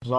Hey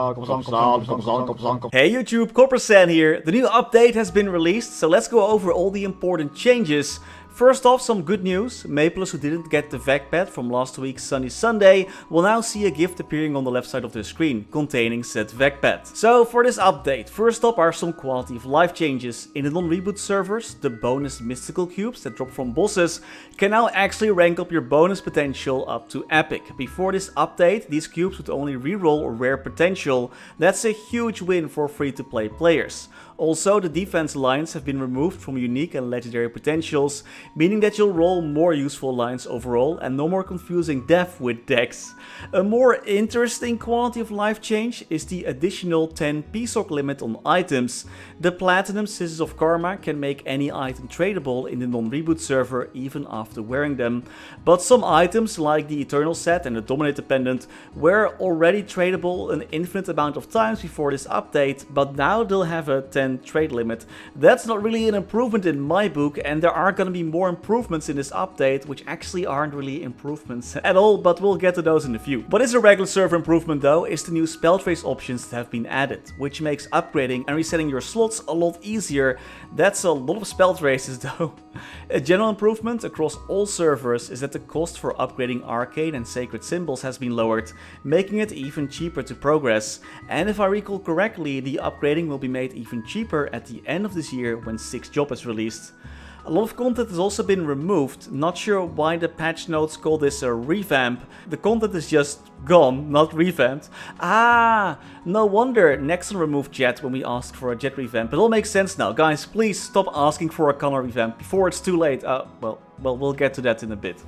YouTube, Coppersan here. The new update has been released, so let's go over all the important changes. First off, some good news. Maples, who didn't get the VAC pad from last week's Sunny Sunday, will now see a gift appearing on the left side of the screen, containing said VAC pad. So for this update, first up are some quality of life changes. In the non-reboot servers, the bonus mystical cubes that drop from bosses can now actually rank up your bonus potential up to epic. Before this update, these cubes would only reroll rare potential. That's a huge win for free-to-play players. Also, the defense lines have been removed from unique and legendary potentials, meaning that you'll roll more useful lines overall and no more confusing death with decks. A more interesting quality of life change is the additional 10 PSOC limit on items. The Platinum Scissors of Karma can make any item tradable in the non-reboot server even after wearing them, but some items like the Eternal set and the Dominate Dependent were already tradable an infinite amount of times before this update, but now they'll have a 10 trade limit. That's not really an improvement in my book, and there are gonna be more improvements in this update which actually aren't really improvements at all, but we'll get to those in a few. What is a regular server improvement though is the new spell trace options that have been added, which makes upgrading and resetting your slots a lot easier. That's a lot of spell traces though. A general improvement across all servers is that the cost for upgrading arcane and sacred symbols has been lowered, making it even cheaper to progress. And if I recall correctly, the upgrading will be made even cheaper at the end of this year when 6th job is released. A lot of content has also been removed. Not sure why the patch notes call this a revamp. The content is just gone, not revamped. Ah, no wonder Nexon removed Jet when we asked for a Jet revamp. It all makes sense now. Guys, please stop asking for a Connor revamp before it's too late. Well, we'll get to that in a bit.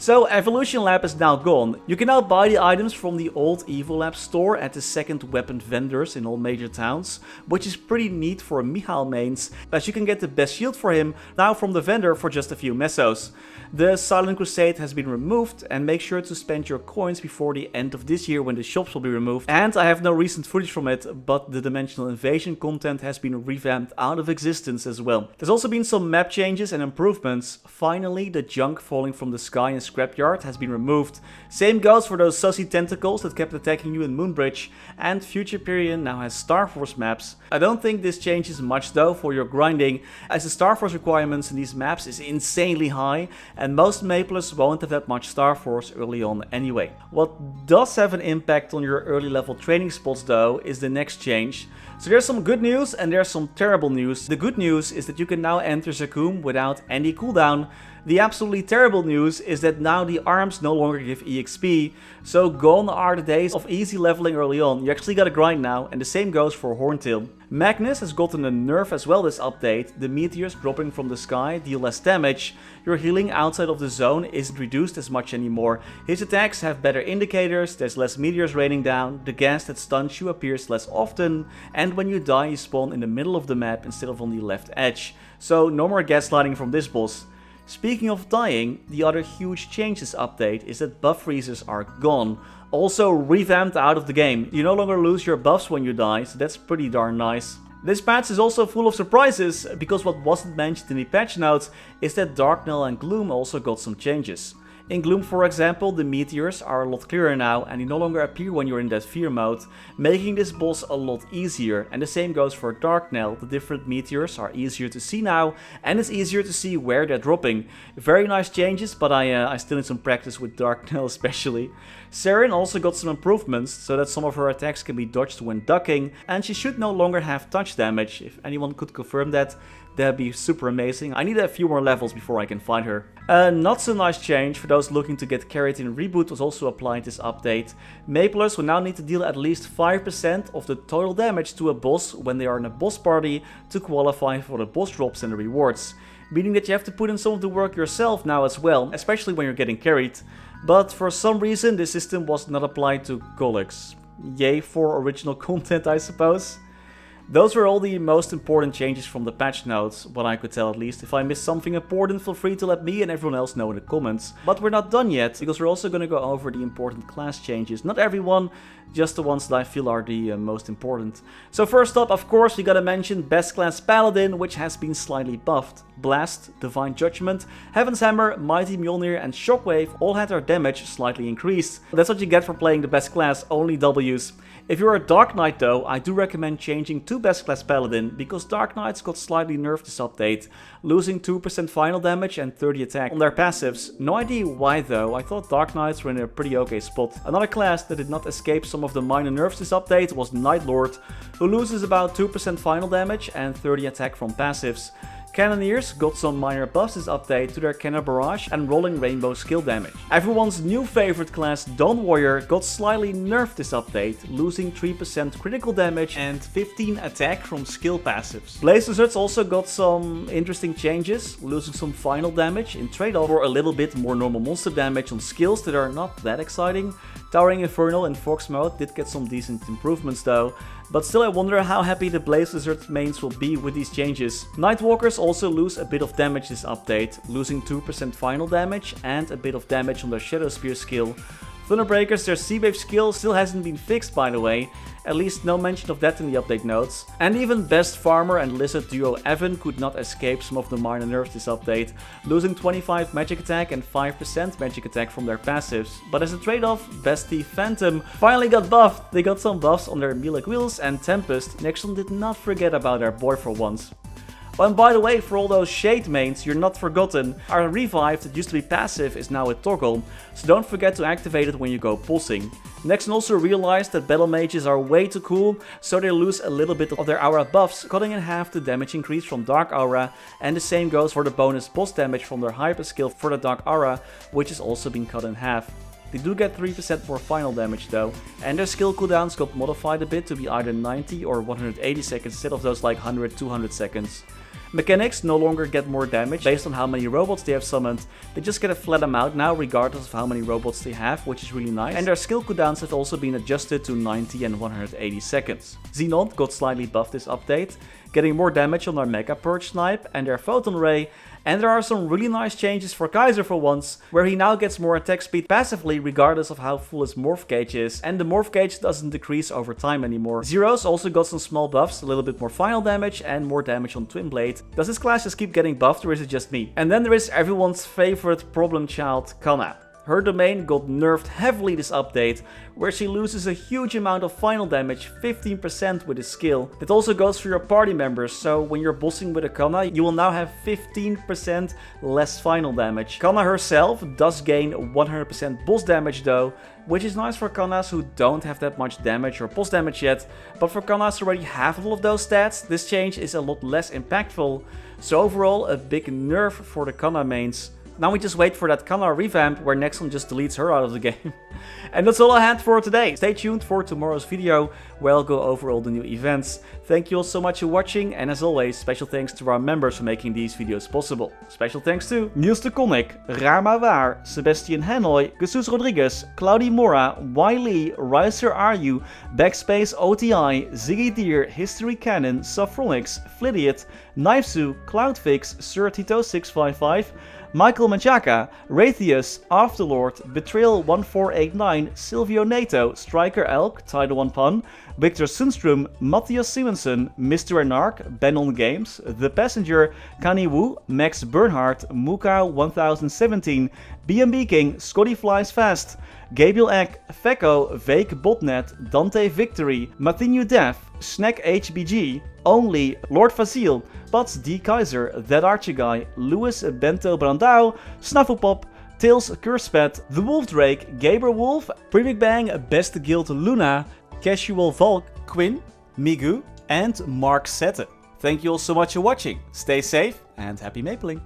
So, Evolution Lab is now gone. You can now buy the items from the old Evo Lab store at the second weapon vendors in all major towns, which is pretty neat for Michal mains, as you can get the best shield for him now from the vendor for just a few mesos. The Silent Crusade has been removed, and make sure to spend your coins before the end of this year when the shops will be removed. And I have no recent footage from it, but the Dimensional Invasion content has been revamped out of existence as well. There's also been some map changes and improvements. Finally, the junk falling from the sky in Scrapyard has been removed. Same goes for those sussy tentacles that kept attacking you in Moonbridge, and Future Period now has Star Force maps. I don't think this changes much though for your grinding, as the Star Force requirements in these maps is insanely high, and most Maplers won't have that much Star Force early on anyway. What does have an impact on your early level training spots though is the next change. So there's some good news and there's some terrible news. The good news is that you can now enter Zakum without any cooldown. The absolutely terrible news is that now the arms no longer give EXP, so gone are the days of easy leveling early on. You actually gotta grind now, and the same goes for Horntail. Magnus has gotten a nerf as well this update. The meteors dropping from the sky deal less damage. Your healing outside of the zone isn't reduced as much anymore. His attacks have better indicators, there's less meteors raining down, the gas that stuns you appears less often, and when you die you spawn in the middle of the map instead of on the left edge. So no more gaslighting from this boss. Speaking of dying, the other huge change this update is that buff freezes are gone. Also revamped out of the game. You no longer lose your buffs when you die, so that's pretty darn nice. This patch is also full of surprises, because what wasn't mentioned in the patch notes is that Darknell and Gloom also got some changes. In Gloom, for example, the meteors are a lot clearer now and they no longer appear when you're in that fear mode, making this boss a lot easier. And the same goes for Darknell. The different meteors are easier to see now, and it's easier to see where they're dropping. Very nice changes, but I still need some practice with Darknell especially. Saren also got some improvements, so that some of her attacks can be dodged when ducking, and she should no longer have touch damage. If anyone could confirm that, that'd be super amazing. I need a few more levels before I can find her. A not so nice change for those looking to get carried in Reboot was also applied this update. Maplers will now need to deal at least 5% of the total damage to a boss when they are in a boss party to qualify for the boss drops and the rewards. Meaning that you have to put in some of the work yourself now as well, especially when you're getting carried. But for some reason this system was not applied to Golix. Yay for original content, I suppose. Those were all the most important changes from the patch notes, what I could tell at least. If I missed something important, feel free to let me and everyone else know in the comments. But we're not done yet, because we're also going to go over the important class changes. Not everyone, just the ones that I feel are the most important. So first up, of course, we gotta mention Best Class Paladin, which has been slightly buffed. Blast, Divine Judgment, Heaven's Hammer, Mighty Mjolnir and Shockwave all had their damage slightly increased. That's what you get for playing the best class, only W's. If you're a Dark Knight though, I do recommend changing to Best Class Paladin, because Dark Knights got slightly nerfed this update, losing 2% final damage and 30 attack on their passives. No idea why though, I thought Dark Knights were in a pretty okay spot. Another class that did not escape some of the minor nerfs this update was Night Lord, who loses about 2% final damage and 30 attack from passives. Cannoneers got some minor buffs this update to their Cannon Barrage and Rolling Rainbow skill damage. Everyone's new favorite class, Dawn Warrior, got slightly nerfed this update, losing 3% critical damage and 15 attack from skill passives. Blaze Lizards also got some interesting changes, losing some final damage in trade-off for a little bit more normal monster damage on skills that are not that exciting. Towering Infernal and Fox Mode did get some decent improvements though, but still I wonder how happy the Blaze Lizard mains will be with these changes. Nightwalkers also lose a bit of damage this update, losing 2% final damage and a bit of damage on their Shadow Spear skill. Thunderbreakers, their JayBEEF skill still hasn't been fixed by the way, at least no mention of that in the update notes. And even Best Farmer and Lizard duo Evan could not escape some of the minor nerfs this update, losing 25 magic attack and 5% magic attack from their passives. But as a trade-off, Best Thief Phantom finally got buffed. They got some buffs on their Melee Wheels and Tempest. Nexon did not forget about their boy for once. Oh, and by the way, for all those Shade mains, you're not forgotten. Our Revive that used to be passive is now a toggle, so don't forget to activate it when you go pulsing. Nexon also realized that Battle Mages are way too cool, so they lose a little bit of their aura buffs, cutting in half the damage increase from Dark Aura, and the same goes for the bonus boss damage from their Hyper skill for the Dark Aura, which has also been cut in half. They do get 3% more final damage though, and their skill cooldowns got modified a bit to be either 90 or 180 seconds instead of those like 100-200 seconds. Mechanics no longer get more damage based on how many robots they have summoned, they just get a flat amount now regardless of how many robots they have, which is really nice. And their skill cooldowns have also been adjusted to 90 and 180 seconds. Xenon got slightly buffed this update, getting more damage on their Mega Purge snipe and their Photon Ray, and there are some really nice changes for Kaiser for once, where he now gets more attack speed passively regardless of how full his morph gauge is, and the morph gauge doesn't decrease over time anymore. Zeros also got some small buffs, a little bit more final damage and more damage on Twin Blade. Does this class just keep getting buffed or is it just me? And then there is everyone's favorite problem child, Kanna. Her domain got nerfed heavily this update, where she loses a huge amount of final damage, 15% with his skill. That also goes for your party members, so when you're bossing with a Kanna, you will now have 15% less final damage. Kanna herself does gain 100% boss damage though, which is nice for Kannas who don't have that much damage or boss damage yet, but for Kannas who already have all of those stats, this change is a lot less impactful. So overall, a big nerf for the Kanna mains. Now we just wait for that Kanna revamp where Nexon just deletes her out of the game. And that's all I had for today. Stay tuned for tomorrow's video where I'll go over all the new events. Thank you all so much for watching, and as always, special thanks to our members for making these videos possible. Special thanks to Niels de Coninck, Raar maar waar, Sebastian Hanoy, Jesus Rodriguez, Claudie Mora, Wiley, Riser Are BackSpaceOTI, Ziggy Deer, Historycanon, Saffronyx, Flidiot, Knifesu, Cloudfix, Tito655, Michael Manchaka, Ryalias, Afterlord, Betrayal 1489, Silvio Nato, Striker Elk, Tidal 1 Pun, Victor Sundstrom, Mathias Simonsson, Mr. Anark, Benon Games, The Passenger, Kani Wu, Max Bernhardt, Muka 1017, BNB King, Scotty Flies Fast, Gabriel Eck, Feko, Vake Botnet, Dante Victory, Matinu Dev, Snack HBG, Only, Lord Fazil, Pats D. Kaiser, That Archie Guy, Louis Bento Brandao, Snufflepop, Tails Curspet, The Wolf Drake, Gaber Wolf, Pre-Big Bang, Best Guild Luna, Casual Volk, Quinn, Migu, and Mark Sette. Thank you all so much for watching. Stay safe and happy mapling.